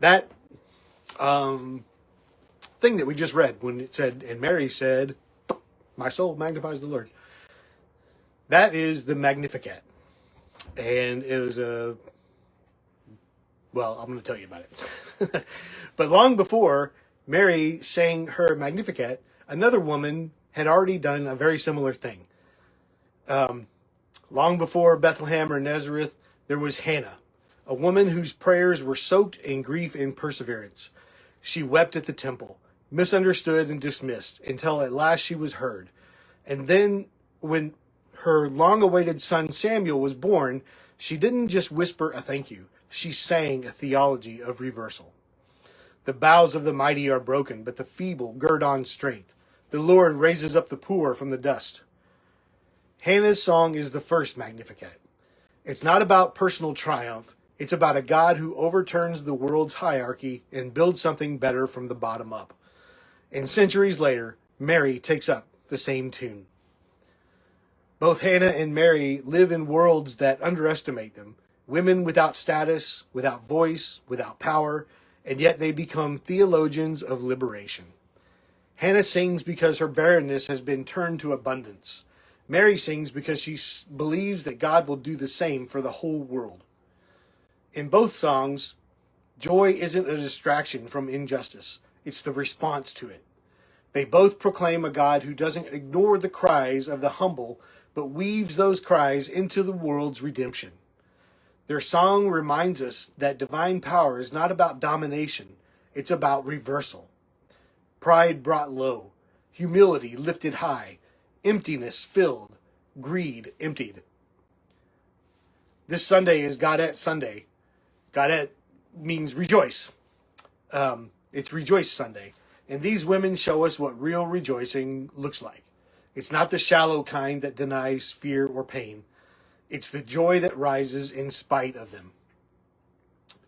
That thing that we just read when it said, and Mary said, "My soul magnifies the Lord." That is the Magnificat. And it was well, I'm going to tell you about it. But long before Mary sang her Magnificat, another woman had already done a very similar thing. Long before Bethlehem or Nazareth, there was Hannah, a woman whose prayers were soaked in grief and perseverance. She wept at the temple, misunderstood and dismissed, until at last she was heard. And then, when her long-awaited son Samuel was born, she didn't just whisper a thank you. She sang a theology of reversal. The bows of the mighty are broken, but the feeble gird on strength. The Lord raises up the poor from the dust. Hannah's song is the first Magnificat. It's not about personal triumph. It's about a God who overturns the world's hierarchy and builds something better from the bottom up. And centuries later, Mary takes up the same tune. Both Hannah and Mary live in worlds that underestimate them. Women without status, without voice, without power, and yet they become theologians of liberation. Hannah sings because her barrenness has been turned to abundance. Mary sings because she believes that God will do the same for the whole world. In both songs, joy isn't a distraction from injustice. It's the response to it. They both proclaim a God who doesn't ignore the cries of the humble, but weaves those cries into the world's redemption. Their song reminds us that divine power is not about domination, it's about reversal. Pride brought low, humility lifted high, emptiness filled, greed emptied. This Sunday is Guadete Sunday. Guadete means rejoice. It's Rejoice Sunday. And these women show us what real rejoicing looks like. It's not the shallow kind that denies fear or pain. It's the joy that rises in spite of them.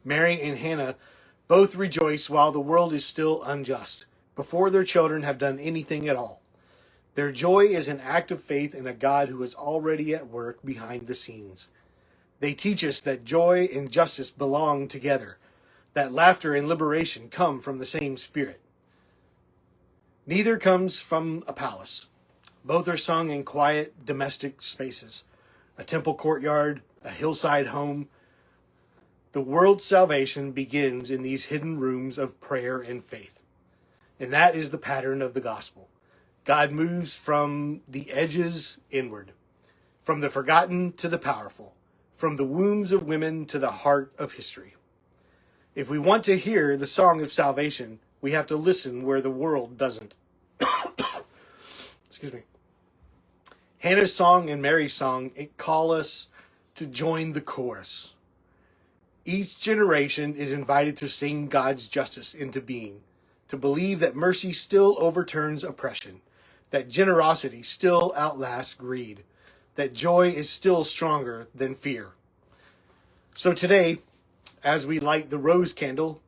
Mary and Hannah both rejoice while the world is still unjust, before their children have done anything at all. Their joy is an act of faith in a God who is already at work behind the scenes. They teach us that joy and justice belong together, that laughter and liberation come from the same Spirit. Neither comes from a palace. Both are sung in quiet, domestic spaces. A temple courtyard, a hillside home. The world's salvation begins in these hidden rooms of prayer and faith. And that is the pattern of the gospel. God moves from the edges inward, from the forgotten to the powerful, from the wombs of women to the heart of history. If we want to hear the song of salvation, we have to listen where the world doesn't. Excuse me. Hannah's song and Mary's song call us to join the chorus. Each generation is invited to sing God's justice into being, to believe that mercy still overturns oppression, that generosity still outlasts greed, that joy is still stronger than fear. So today, as we light the rose candle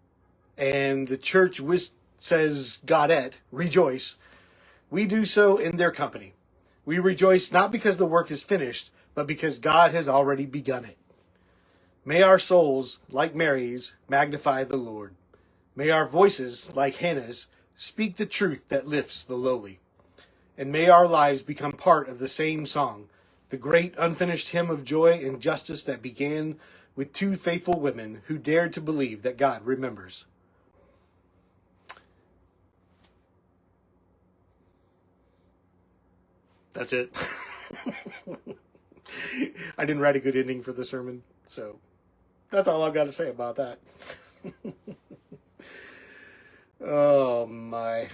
and the church says Guadete, rejoice, we do so in their company. We rejoice not because the work is finished, but because God has already begun it. May our souls, like Mary's, magnify the Lord. May our voices, like Hannah's, speak the truth that lifts the lowly. And may our lives become part of the same song, the great unfinished hymn of joy and justice that began with two faithful women who dared to believe that God remembers. That's it. I didn't write a good ending for the sermon, so that's all I've got to say about that. Oh, my.